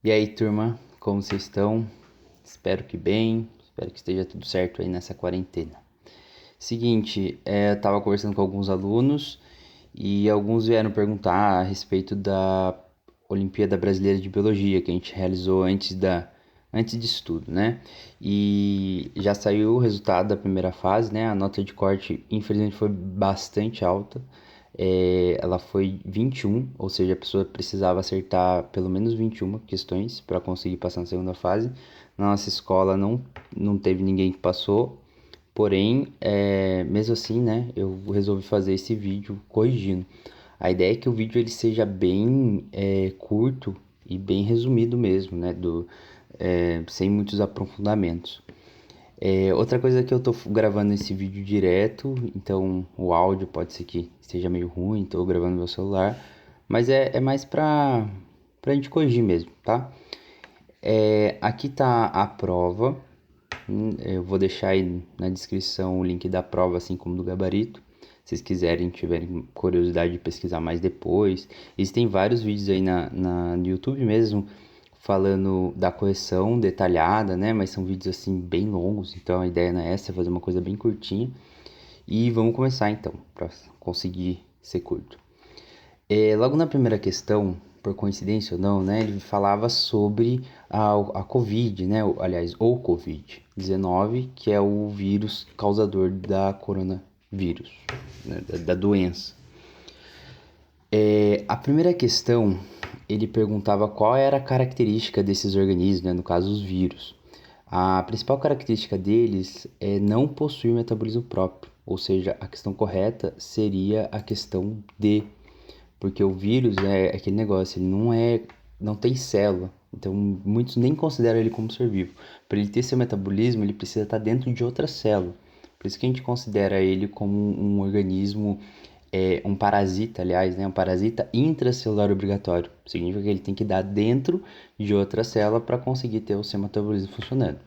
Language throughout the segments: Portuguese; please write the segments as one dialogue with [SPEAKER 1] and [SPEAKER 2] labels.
[SPEAKER 1] E aí, turma, como vocês estão? Espero que bem, espero que esteja tudo certo aí nessa quarentena. Seguinte, eu tava conversando com alguns alunos e alguns vieram perguntar a respeito da Olimpíada Brasileira de Biologia que a gente realizou antes disso tudo, né? E já saiu o resultado da primeira fase, né? A nota de corte, infelizmente, foi bastante alta. Ela foi 21, ou seja, a pessoa precisava acertar pelo menos 21 questões para conseguir passar na segunda fase. Na nossa escola não teve ninguém que passou, porém, mesmo assim, né, eu resolvi fazer esse vídeo corrigindo. A ideia é que o vídeo ele seja bem curto e bem resumido mesmo, né, sem muitos aprofundamentos. Outra coisa é que eu tô gravando esse vídeo direto, então o áudio pode ser que esteja meio ruim, tô gravando no meu celular, mas é mais pra gente corrigir mesmo, tá? Aqui tá a prova, eu vou deixar aí na descrição o link da prova, assim como do gabarito, se vocês quiserem, tiverem curiosidade de pesquisar mais depois. Existem vários vídeos aí no YouTube mesmo, falando da correção detalhada, né? Mas são vídeos assim bem longos, então a ideia não é essa, é fazer uma coisa bem curtinha. E vamos começar então, para conseguir ser curto. Logo na primeira questão, por coincidência ou não, né? Ele falava sobre a Covid, né? Aliás, o Covid-19, que é o vírus causador da coronavírus, né? Da doença. A primeira questão, ele perguntava qual era a característica desses organismos, né? No caso, os vírus. A principal característica deles é não possuir metabolismo próprio, ou seja, a questão correta seria a questão D, porque o vírus é aquele negócio, ele não tem célula, então muitos nem consideram ele como ser vivo. Para ele ter seu metabolismo, ele precisa estar dentro de outra célula. Por isso que a gente considera ele como um organismo, um parasita, aliás, né? Um parasita intracelular obrigatório. Significa que ele tem que dar dentro de outra célula para conseguir ter o seu metabolismo funcionando.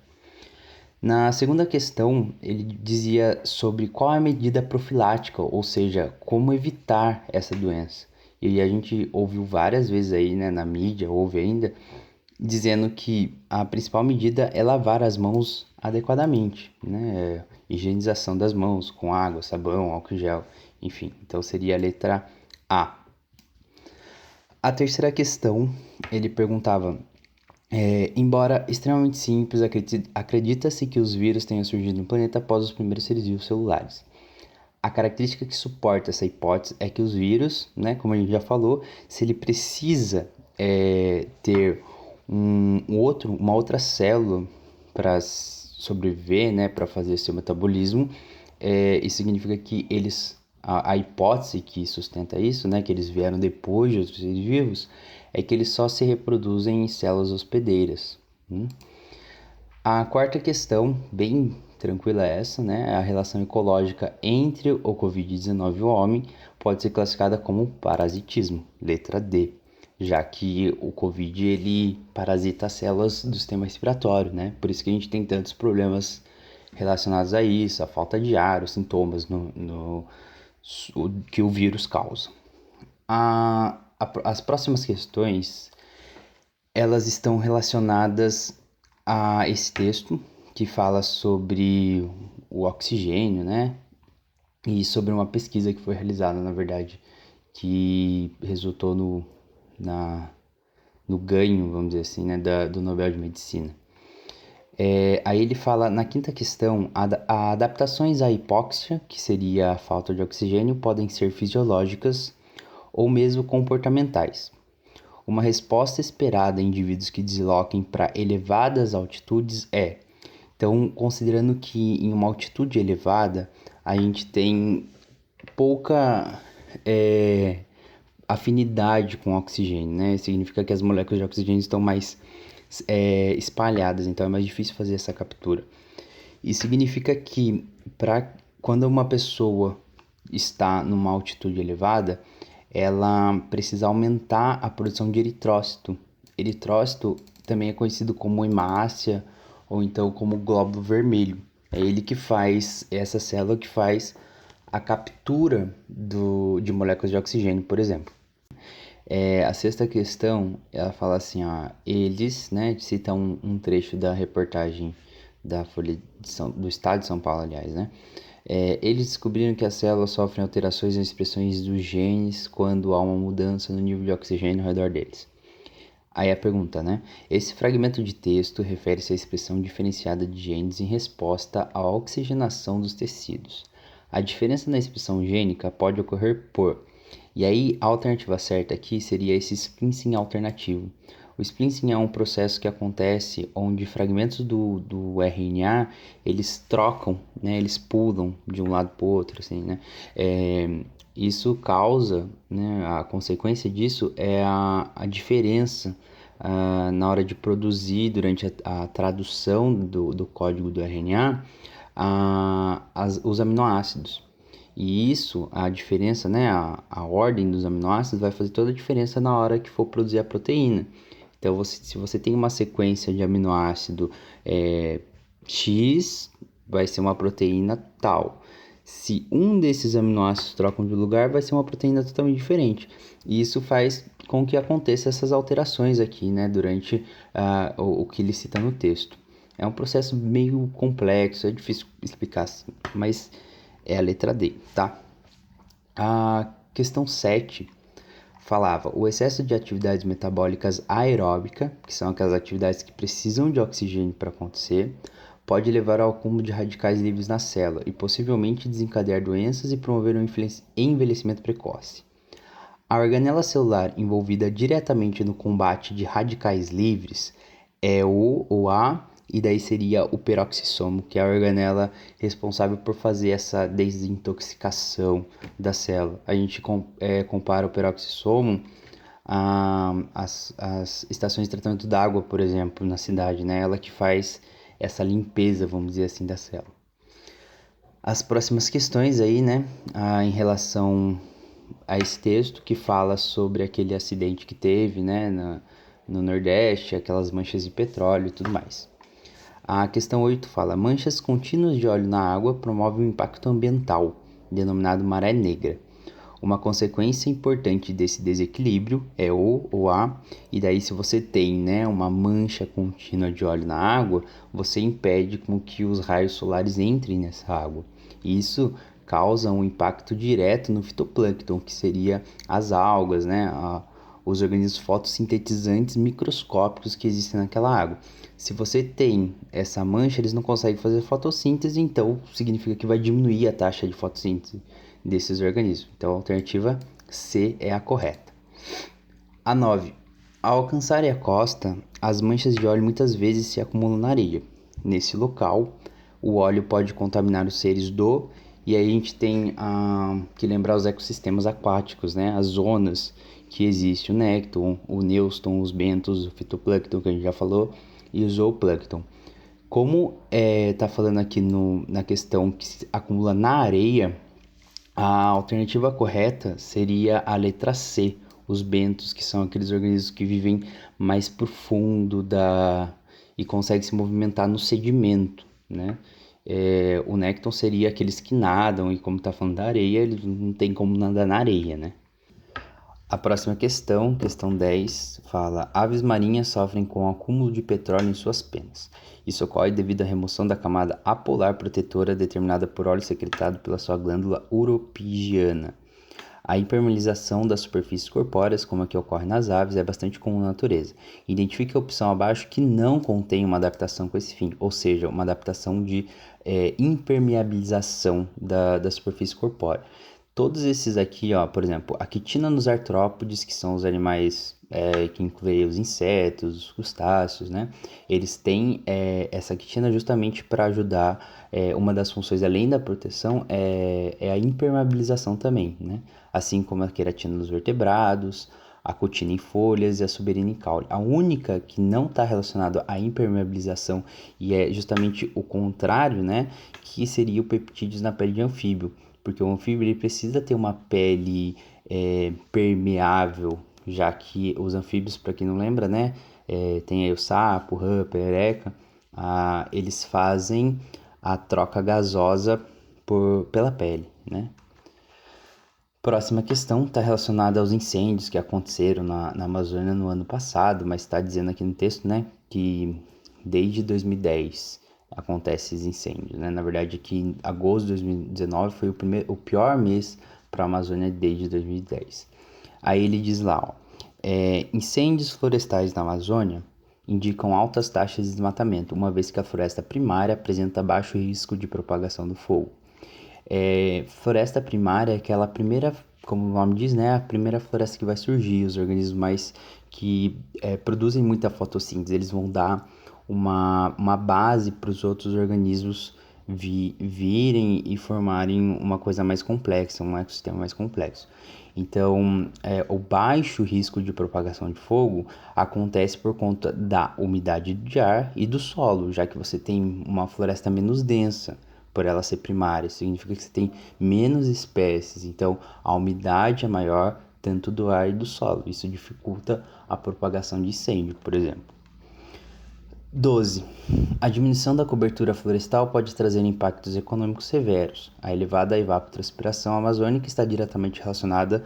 [SPEAKER 1] Na segunda questão, ele dizia sobre qual é a medida profilática, ou seja, como evitar essa doença. E a gente ouviu várias vezes aí, né, na mídia, ouve ainda, dizendo que a principal medida é lavar as mãos adequadamente, né? Higienização das mãos com água, sabão, álcool em gel, enfim. Então seria a letra A. A terceira questão, ele perguntava: embora extremamente simples, acredita-se que os vírus tenham surgido no planeta após os primeiros seres vivos celulares. A característica que suporta essa hipótese é que os vírus, né, como a gente já falou, se ele precisa ter uma outra célula para sobreviver, né, para fazer seu metabolismo, isso significa que a hipótese que sustenta isso, né, que eles vieram depois de outros seres vivos, é que eles só se reproduzem em células hospedeiras. A quarta questão, bem tranquila essa, né? A relação ecológica entre o Covid-19 e o homem pode ser classificada como parasitismo, letra D, já que o Covid ele parasita as células do sistema respiratório, né? Por isso que a gente tem tantos problemas relacionados a isso, a falta de ar, os sintomas que o vírus causa. As próximas questões elas estão relacionadas a esse texto que fala sobre o oxigênio, né? E sobre uma pesquisa que foi realizada, na verdade, que resultou no ganho, vamos dizer assim, né, do Nobel de Medicina. Aí ele fala, na quinta questão, adaptações à hipóxia, que seria a falta de oxigênio, podem ser fisiológicas ou mesmo comportamentais. Uma resposta esperada em indivíduos que desloquem para elevadas altitudes é. Então, considerando que em uma altitude elevada a gente tem pouca afinidade com o oxigênio, né? Significa que as moléculas de oxigênio estão mais espalhadas, então é mais difícil fazer essa captura. Isso significa que quando uma pessoa está numa altitude elevada, ela precisa aumentar a produção de eritrócito. Eritrócito também é conhecido como hemácia ou então como glóbulo vermelho. É ele que faz, essa célula que faz a captura de moléculas de oxigênio, por exemplo. A sexta questão, ela fala assim, ó, eles, né, cita um trecho da reportagem da Folha do Estado de São Paulo, aliás, né? Eles descobriram que as células sofrem alterações nas expressões dos genes quando há uma mudança no nível de oxigênio ao redor deles. Aí a pergunta, né? Esse fragmento de texto refere-se à expressão diferenciada de genes em resposta à oxigenação dos tecidos. A diferença na expressão gênica pode ocorrer por... E aí, a alternativa certa aqui seria esse splicing alternativo. O splicing é um processo que acontece onde fragmentos do RNA, eles trocam, né? Eles pulam de um lado para o outro, assim, né? Isso causa, né? A consequência disso é a diferença na hora de produzir, durante a tradução do código do RNA, os aminoácidos. E isso, a diferença, né, a ordem dos aminoácidos vai fazer toda a diferença na hora que for produzir a proteína. Então, se você tem uma sequência de aminoácido X, vai ser uma proteína tal. Se um desses aminoácidos trocam de lugar, vai ser uma proteína totalmente diferente. E isso faz com que aconteça essas alterações aqui, né, durante o que ele cita no texto. É um processo meio complexo, é difícil explicar assim, mas é a letra D, tá? A questão 7 falava: o excesso de atividades metabólicas aeróbica, que são aquelas atividades que precisam de oxigênio para acontecer, pode levar ao acúmulo de radicais livres na célula e possivelmente desencadear doenças e promover um envelhecimento precoce. A organela celular envolvida diretamente no combate de radicais livres é a, e daí seria o peroxissomo, que é a organela responsável por fazer essa desintoxicação da célula. A gente compara o peroxissomo às estações de tratamento d'água, por exemplo, na cidade, né? Ela que faz essa limpeza, vamos dizer assim, da célula. As próximas questões aí, né, em relação a esse texto que fala sobre aquele acidente que teve, né, no Nordeste, aquelas manchas de petróleo e tudo mais. A questão 8 fala: manchas contínuas de óleo na água promovem um impacto ambiental, denominado maré negra. Uma consequência importante desse desequilíbrio é o A, e daí se você tem, né, uma mancha contínua de óleo na água, você impede com que os raios solares entrem nessa água. Isso causa um impacto direto no fitoplâncton, que seria as algas, né, os organismos fotossintetizantes microscópicos que existem naquela água. Se você tem essa mancha, eles não conseguem fazer fotossíntese, então significa que vai diminuir a taxa de fotossíntese desses organismos. Então a alternativa C é a correta. A 9. Ao alcançarem a costa, as manchas de óleo muitas vezes se acumulam na areia. Nesse local, o óleo pode contaminar os seres do... E aí a gente tem que lembrar os ecossistemas aquáticos, né? As zonas que existem, o nécton, o neuston, os bentos, o fitoplâncton, que a gente já falou, e o zooplâncton. Como tá falando aqui na questão que se acumula na areia, a alternativa correta seria a letra C, os bentos, que são aqueles organismos que vivem mais profundo e conseguem se movimentar no sedimento, né? O nécton seria aqueles que nadam, e como está falando da areia, eles não tem como nadar na areia, né? A próxima questão 10, fala: aves marinhas sofrem com o acúmulo de petróleo em suas penas. Isso ocorre devido à remoção da camada apolar protetora determinada por óleo secretado pela sua glândula uropigiana. A impermeabilização das superfícies corpóreas, como a que ocorre nas aves, é bastante comum na natureza. Identifique a opção abaixo que não contém uma adaptação com esse fim, ou seja, uma adaptação de impermeabilização da superfície corpórea. Todos esses aqui, ó, por exemplo, a quitina nos artrópodes, que são os animais que incluem os insetos, os crustáceos, né? Eles têm essa quitina justamente para ajudar. Uma das funções, além da proteção, é a impermeabilização também, né? Assim como a queratina nos vertebrados, a cutina em folhas e a suberina em caule. A única que não está relacionada à impermeabilização e é justamente o contrário, né? Que seria o peptídeos na pele de anfíbio. Porque o anfíbio ele precisa ter uma pele permeável, já que os anfíbios, para quem não lembra, né, tem aí o sapo, rã, perereca, eles fazem a troca gasosa pela pele, né? Próxima questão está relacionada aos incêndios que aconteceram na Amazônia no ano passado, mas está dizendo aqui no texto, né, que desde 2010 acontece esses incêndios, né? Na verdade, que em agosto de 2019 foi o pior mês para a Amazônia desde 2010. Aí ele diz lá, ó, incêndios florestais na Amazônia indicam altas taxas de desmatamento, uma vez que a floresta primária apresenta baixo risco de propagação do fogo. Floresta primária é aquela primeira, como o nome diz, né, a primeira floresta que vai surgir, os organismos mais que produzem muita fotossíntese, eles vão dar uma base para os outros organismos virem e formarem uma coisa mais complexa, um ecossistema mais complexo. Então, o baixo risco de propagação de fogo acontece por conta da umidade de ar e do solo, já que você tem uma floresta menos densa, por ela ser primária. Isso significa que você tem menos espécies, então a umidade é maior tanto do ar e do solo. Isso dificulta a propagação de incêndio, por exemplo. 12. A diminuição da cobertura florestal pode trazer impactos econômicos severos. A elevada evapotranspiração amazônica está diretamente relacionada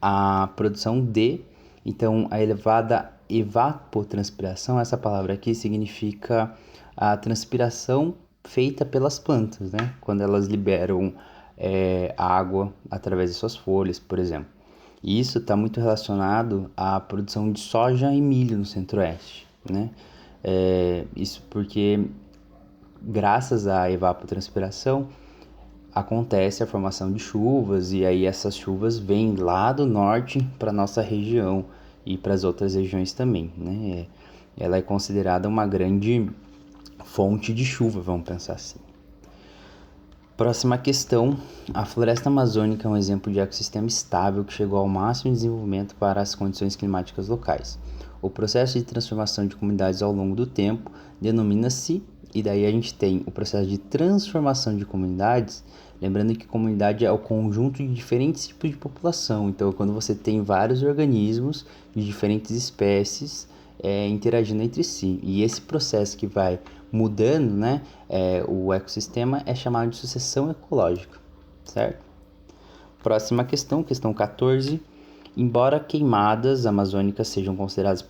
[SPEAKER 1] à produção de... Então, a elevada evapotranspiração, essa palavra aqui significa a transpiração feita pelas plantas, né? Quando elas liberam água através de suas folhas, por exemplo. E isso está muito relacionado à produção de soja e milho no centro-oeste, né? Isso porque, graças à evapotranspiração, acontece a formação de chuvas, e aí essas chuvas vêm lá do norte para nossa região e para as outras regiões também, né? Ela é considerada uma grande fonte de chuva, vamos pensar assim. Próxima questão. A floresta amazônica é um exemplo de ecossistema estável que chegou ao máximo de desenvolvimento para as condições climáticas locais. O processo de transformação de comunidades ao longo do tempo denomina-se, e daí a gente tem o processo de transformação de comunidades, lembrando que comunidade é o conjunto de diferentes tipos de população. Então, quando você tem vários organismos de diferentes espécies interagindo entre si, e esse processo que vai mudando, né, o ecossistema é chamado de sucessão ecológica, certo? Próxima questão, questão 14. Embora queimadas amazônicas sejam consideradas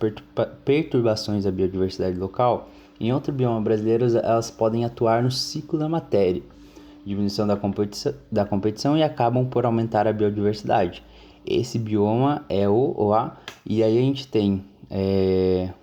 [SPEAKER 1] perturbações da biodiversidade local, em outro bioma brasileiro elas podem atuar no ciclo da matéria, diminuição da competição, e acabam por aumentar a biodiversidade. Esse bioma é e aí a gente tem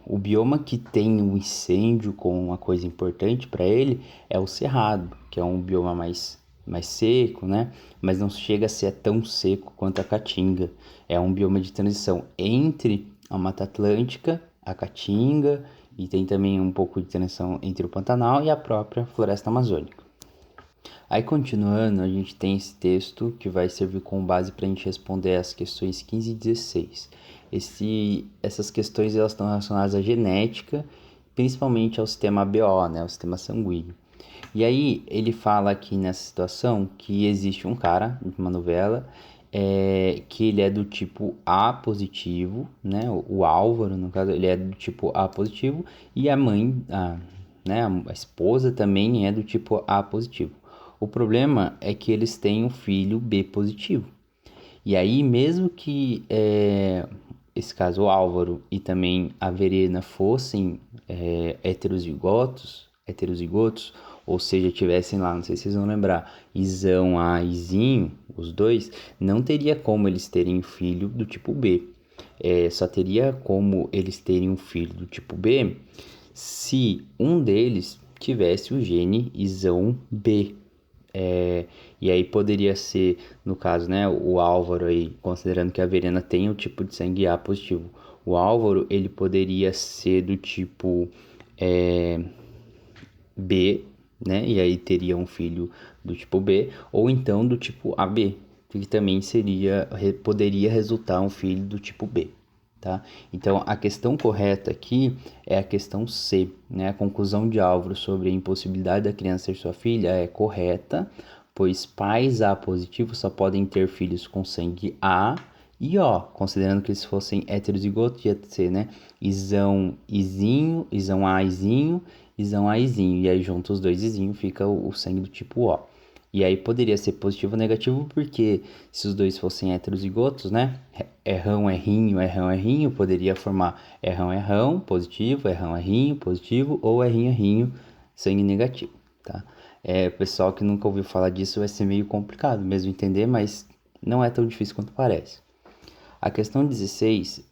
[SPEAKER 1] o bioma que tem um incêndio com uma coisa importante para ele é o cerrado, que é um bioma mais seco, né? Mas não chega a ser tão seco quanto a caatinga. É um bioma de transição entre a Mata Atlântica, a caatinga, e tem também um pouco de transição entre o Pantanal e a própria Floresta Amazônica. Aí, continuando, a gente tem esse texto que vai servir como base para a gente responder as questões 15 e 16. Essas questões elas estão relacionadas à genética, principalmente ao sistema ABO, né, ao sistema sanguíneo. E aí ele fala aqui nessa situação que existe um cara, uma novela, que ele é do tipo A positivo, né, o Álvaro, no caso, ele é do tipo A positivo, e a mãe, né, a esposa também é do tipo A positivo. O problema é que eles têm um filho B positivo. E aí, mesmo que esse caso, o Álvaro e também a Verena fossem heterozigotos, ou seja, tivessem lá, não sei se vocês vão lembrar, Izão A e Izinho, os dois, não teria como eles terem um filho do tipo B. Só teria como eles terem um filho do tipo B se um deles tivesse o gene Izão B. E aí poderia ser, no caso, né, o Álvaro aí, considerando que a Verena tem o tipo de sangue A positivo, o Álvaro, ele poderia ser do tipo B, né, e aí teria um filho do tipo B, ou então do tipo AB, que também poderia resultar um filho do tipo B. Tá? Então, a questão correta aqui é a questão C, né? A conclusão de Álvaro sobre a impossibilidade da criança ser sua filha é correta, pois pais A positivos só podem ter filhos com sangue A e O, considerando que eles fossem heterozigotos, ia ser, né? Izão Izinho, Izão A Izinho, Izão A Izinho, e aí junto os dois Izinho fica o sangue do tipo O. E aí poderia ser positivo ou negativo, porque se os dois fossem heterozigotos, né? Errão, errinho, poderia formar errão, errão, positivo, errão, errinho, positivo, ou errinho, errinho, sangue negativo, tá? Pessoal que nunca ouviu falar disso vai ser meio complicado mesmo entender, mas não é tão difícil quanto parece. A questão 16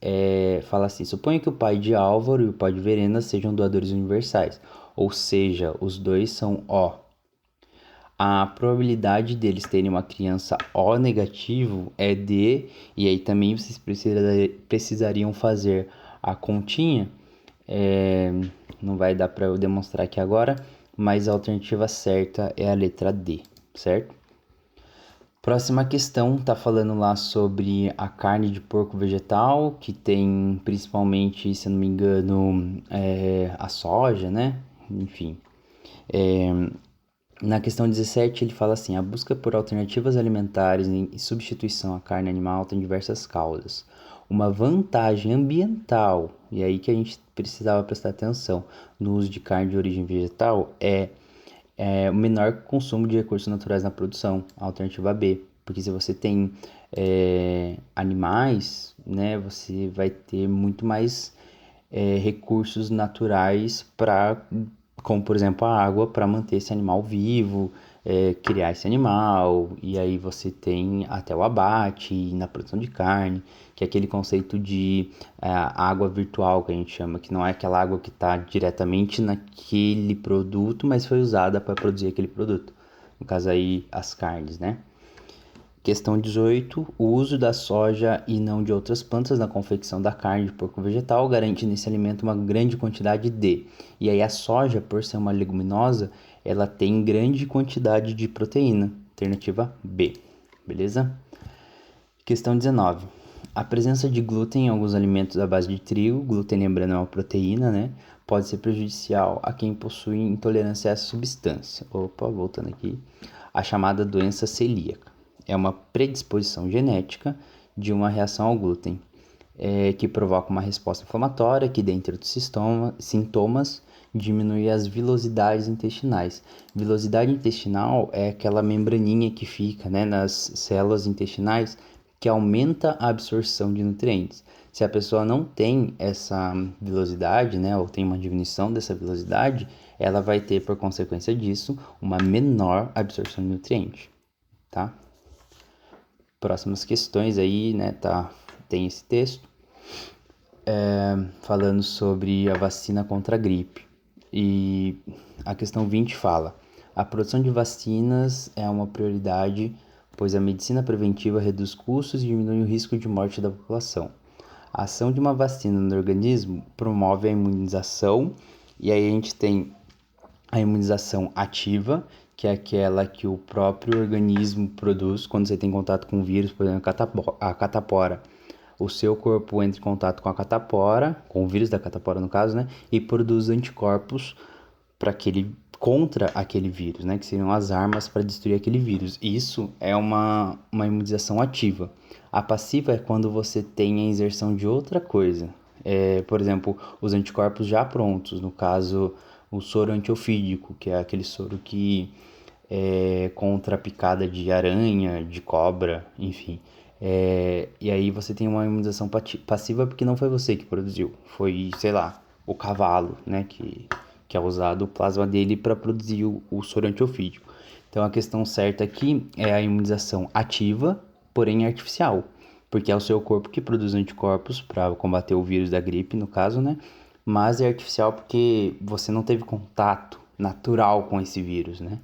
[SPEAKER 1] fala assim: suponha que o pai de Álvaro e o pai de Verena sejam doadores universais, ou seja, os dois são O. A probabilidade deles terem uma criança O negativo é de, e aí também vocês precisariam fazer a continha, não vai dar para eu demonstrar aqui agora, mas a alternativa certa é a letra D, certo? Próxima questão tá falando lá sobre a carne de porco vegetal, que tem principalmente, se eu não me engano, a soja, né? Enfim. Na questão 17, ele fala assim: a busca por alternativas alimentares em substituição à carne animal tem diversas causas. Uma vantagem ambiental, e aí que a gente precisava prestar atenção no uso de carne de origem vegetal, é o menor consumo de recursos naturais na produção, a alternativa B. Porque se você tem animais, né, você vai ter muito mais recursos naturais para, como por exemplo a água, para manter esse animal vivo, criar esse animal, e aí você tem até o abate na produção de carne, que é aquele conceito de água virtual que a gente chama, que não é aquela água que está diretamente naquele produto, mas foi usada para produzir aquele produto. No caso aí, as carnes, né? Questão 18. O uso da soja e não de outras plantas na confecção da carne de porco vegetal garante nesse alimento uma grande quantidade de. E aí a soja, por ser uma leguminosa, ela tem grande quantidade de proteína. Alternativa B. Beleza? Questão 19. A presença de glúten em alguns alimentos à base de trigo, glúten lembrando é uma proteína, né? Pode ser prejudicial a quem possui intolerância a essa substância. Opa, voltando aqui. A chamada doença celíaca é uma predisposição genética de uma reação ao glúten, que provoca uma resposta inflamatória que, dentre outros sintomas, diminui as vilosidades intestinais. Vilosidade intestinal é aquela membraninha que fica, né, nas células intestinais que aumenta a absorção de nutrientes. Se a pessoa não tem essa vilosidade, né, ou tem uma diminuição dessa vilosidade, ela vai ter, por consequência disso, uma menor absorção de nutrientes, tá? Próximas questões aí, né, tem esse texto falando sobre a vacina contra a gripe. E a questão 20 fala: a produção de vacinas é uma prioridade, pois a medicina preventiva reduz custos e diminui o risco de morte da população. A ação de uma vacina no organismo promove a imunização, e aí a gente tem a imunização ativa, que é aquela que o próprio organismo produz quando você tem contato com o vírus, por exemplo, a catapora. O seu corpo entra em contato com a catapora, com o vírus da catapora no caso, né? E produz anticorpos contra aquele vírus, né? Que seriam as armas para destruir aquele vírus. Isso é uma imunização ativa. A passiva é quando você tem a inserção de outra coisa. Por exemplo, os anticorpos já prontos, no caso, o soro antiofídico, que é aquele soro que é contra a picada de aranha, de cobra, enfim. E aí você tem uma imunização passiva porque não foi você que produziu, foi, sei lá, o cavalo, né, que é usado o plasma dele para produzir o soro antiofídico. Então a questão certa aqui é a imunização ativa, porém artificial, porque é o seu corpo que produz anticorpos para combater o vírus da gripe, no caso, né? Mas é artificial porque você não teve contato natural com esse vírus, né?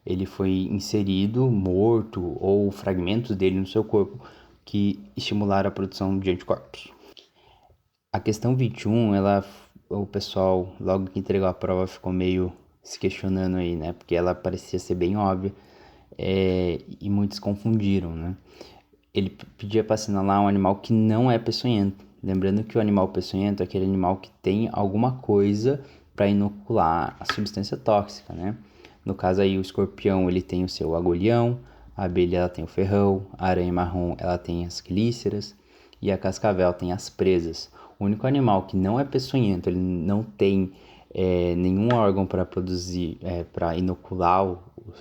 [SPEAKER 1] Ele foi inserido, morto ou fragmentos dele no seu corpo que estimularam a produção de anticorpos. A questão 21, o pessoal, logo que entregou a prova, ficou meio se questionando aí, né? Porque ela parecia ser bem óbvia, e muitos confundiram, né? Ele pedia para assinalar um animal que não é peçonhento. Lembrando que o animal peçonhento é aquele animal que tem alguma coisa para inocular a substância tóxica, né? No caso aí, o escorpião, ele tem o seu agulhão, a abelha, ela tem o ferrão, a aranha marrom, ela tem as quelíceras e a cascavel tem as presas. O único animal que não é peçonhento, ele não tem nenhum órgão para produzir, para inocular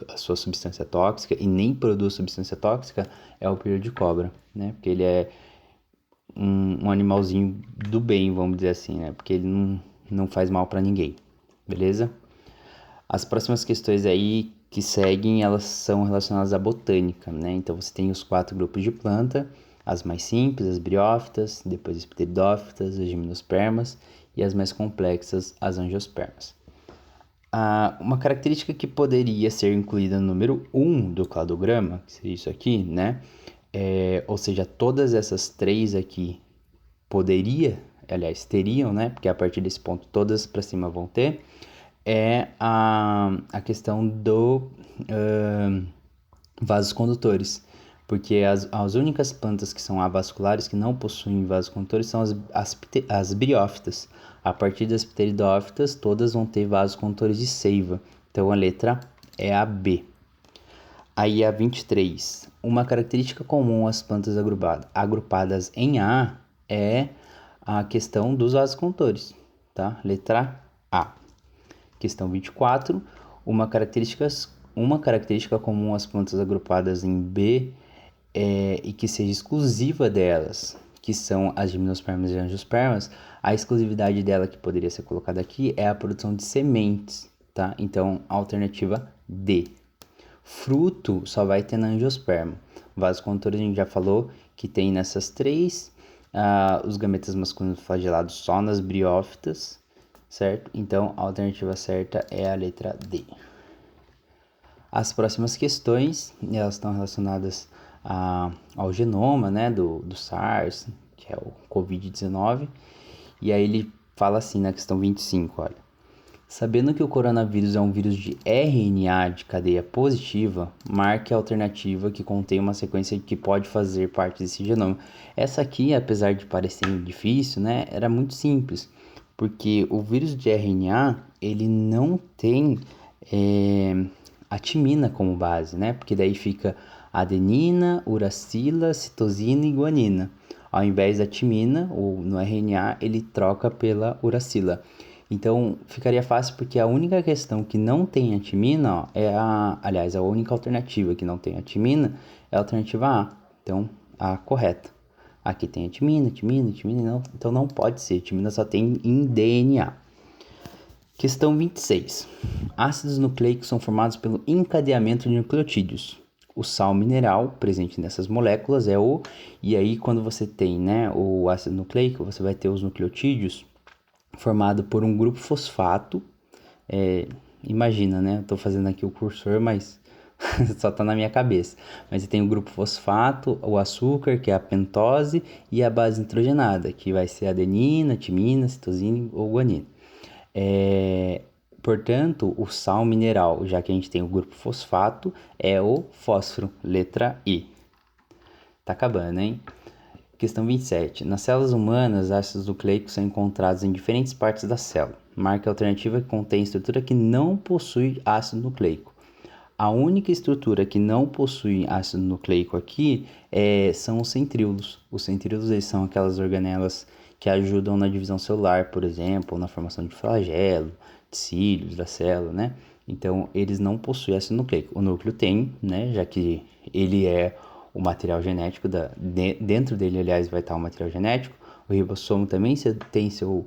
[SPEAKER 1] a sua substância tóxica e nem produz substância tóxica, é o peru de cobra, né? Porque ele é um animalzinho do bem, vamos dizer assim, né? Porque ele não faz mal para ninguém, beleza? As próximas questões aí que seguem, elas são relacionadas à botânica, né? Então você tem os 4 grupos de planta, as mais simples, as briófitas, depois as pteridófitas, as gimnospermas e as mais complexas, as angiospermas. Uma característica que poderia ser incluída no número 1 do cladograma, que seria isso aqui, né? Ou seja, todas essas 3 aqui teriam, né? Porque a partir desse ponto todas para cima vão ter, é a questão do vasos condutores. Porque as únicas plantas que são avasculares, que não possuem vasos condutores, são as briófitas. A partir das pteridófitas, todas vão ter vasos condutores de seiva. Então a letra é a B. Aí a 23. Uma característica comum às plantas agrupadas em A é a questão dos vasos condutores, tá? Letra A. Questão 24. Uma característica comum às plantas agrupadas em B e que seja exclusiva delas, que são as gimnospermas e angiospermas, a exclusividade dela que poderia ser colocada aqui é a produção de sementes, tá? Então, alternativa D. Fruto só vai ter na angiosperma. Vasos condutores a gente já falou que tem nessas 3, os gametas masculinos flagelados só nas briófitas, certo? Então, a alternativa certa é a letra D. As próximas questões, elas estão relacionadas ao genoma, né, do SARS, que é o COVID-19, e aí ele fala assim na questão 25, olha. Sabendo que o coronavírus é um vírus de RNA de cadeia positiva, marque a alternativa que contém uma sequência que pode fazer parte desse genoma. Essa aqui, apesar de parecer difícil, né, era muito simples, porque o vírus de RNA, ele não tem a timina como base, né? Porque daí fica adenina, uracila, citosina e guanina. Ao invés da timina, no RNA, ele troca pela uracila. Então, ficaria fácil porque a única questão que não tem a timina, a única alternativa que não tem a timina é a alternativa A. Então, a correta. Aqui tem a timina, não, então não pode ser. Timina só tem em DNA. Questão 26. Ácidos nucleicos são formados pelo encadeamento de nucleotídeos. O sal mineral presente nessas moléculas é o... E aí, quando você tem, né, o ácido nucleico, você vai ter os nucleotídeos formado por um grupo fosfato. Imagina, né? Eu tô fazendo aqui o cursor, mas só tá na minha cabeça. Mas você tem o grupo fosfato, o açúcar, que é a pentose, e a base nitrogenada, que vai ser adenina, timina, citosina ou guanina. Portanto, o sal mineral, já que a gente tem o grupo fosfato, é o fósforo, letra I. Tá acabando, hein? Questão 27. Nas células humanas, ácidos nucleicos são encontrados em diferentes partes da célula. Marque a alternativa que contém estrutura que não possui ácido nucleico. A única estrutura que não possui ácido nucleico aqui são os centríolos. Os centríolos, eles são aquelas organelas que ajudam na divisão celular, por exemplo, na formação de flagelo, de cílios da célula, né? Então, eles não possuem ácido nucleico. O núcleo tem, né? Já que ele é o material genético, dentro dele, aliás, vai estar o material genético. O ribossomo também tem seu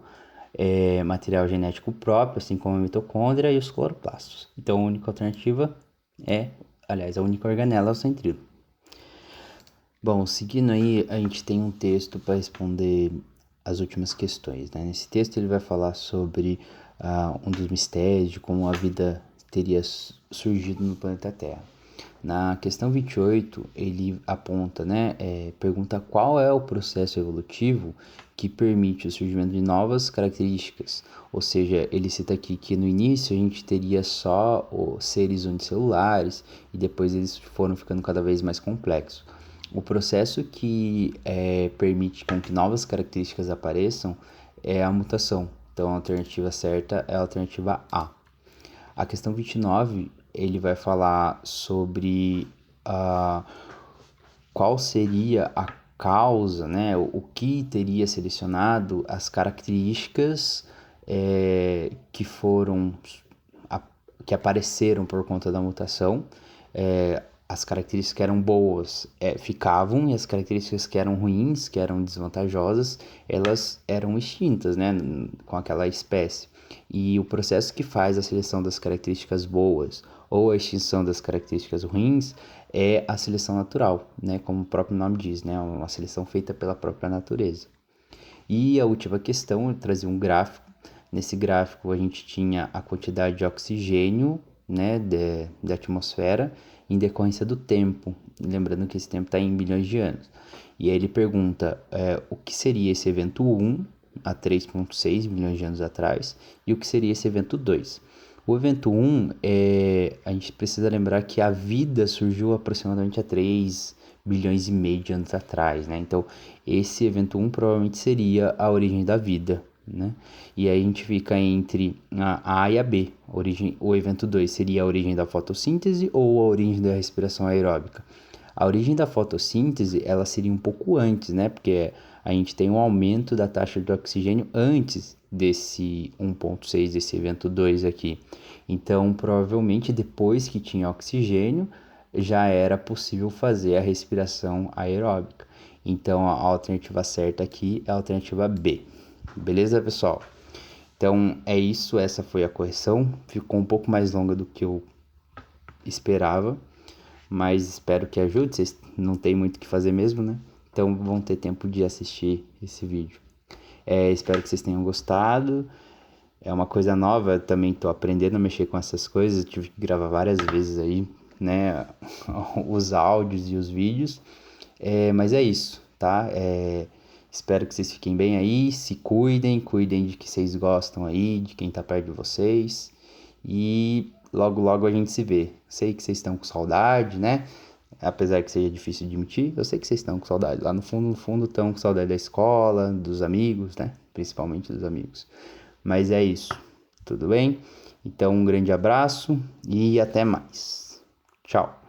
[SPEAKER 1] material genético próprio, assim como a mitocôndria e os cloroplastos. Então, a única alternativa a única organela é o centríolo. Bom, seguindo aí, a gente tem um texto para responder as últimas questões, né? Nesse texto ele vai falar sobre um dos mistérios de como a vida teria surgido no planeta Terra. Na questão 28, ele aponta, né, pergunta qual é o processo evolutivo que permite o surgimento de novas características. Ou seja, ele cita aqui que no início a gente teria só os seres unicelulares e depois eles foram ficando cada vez mais complexos. O processo que permite com que novas características apareçam é a mutação. Então a alternativa certa é a alternativa A. A questão 29, ele vai falar sobre qual seria a causa, né? O que teria selecionado as características que foram que apareceram por conta da mutação, as características que eram boas ficavam, e as características que eram ruins, que eram desvantajosas, elas eram extintas, né, com aquela espécie. E o processo que faz a seleção das características boas ou a extinção das características ruins é a seleção natural, né, como o próprio nome diz, né, uma seleção feita pela própria natureza. E a última questão, eu trazia um gráfico. Nesse gráfico a gente tinha a quantidade de oxigênio, né, da atmosfera em decorrência do tempo. Lembrando que esse tempo está em bilhões de anos. E aí ele pergunta o que seria esse evento 1 há 3,6 bilhões de anos atrás e o que seria esse evento 2. O evento 1, a gente precisa lembrar que a vida surgiu aproximadamente há 3 bilhões e meio de anos atrás, né? Então, esse evento 1 provavelmente seria a origem da vida, né? E aí a gente fica entre a A e a B. O evento 2 seria a origem da fotossíntese ou a origem da respiração aeróbica? A origem da fotossíntese, ela seria um pouco antes, né? Porque a gente tem um aumento da taxa de oxigênio antes desse 1,6, desse evento 2 aqui. Então, provavelmente depois que tinha oxigênio, já era possível fazer a respiração aeróbica. Então, a alternativa certa aqui é a alternativa B. Beleza, pessoal? Então, é isso. Essa foi a correção. Ficou um pouco mais longa do que eu esperava, mas espero que ajude. Vocês não tem muito o que fazer mesmo, né? Então, vão ter tempo de assistir esse vídeo. Espero que vocês tenham gostado. É uma coisa nova, eu também tô aprendendo a mexer com essas coisas. Eu tive que gravar várias vezes aí, né? Os áudios e os vídeos. Mas é isso, tá? Espero que vocês fiquem bem aí, se cuidem de que vocês gostam aí, de quem tá perto de vocês. E logo, logo a gente se vê. Sei que vocês estão com saudade, né? Apesar que seja difícil de admitir, eu sei que vocês estão com saudade. Lá no fundo estão com saudade da escola, dos amigos, né? Principalmente dos amigos. Mas é isso, tudo bem? Então, um grande abraço e até mais. Tchau.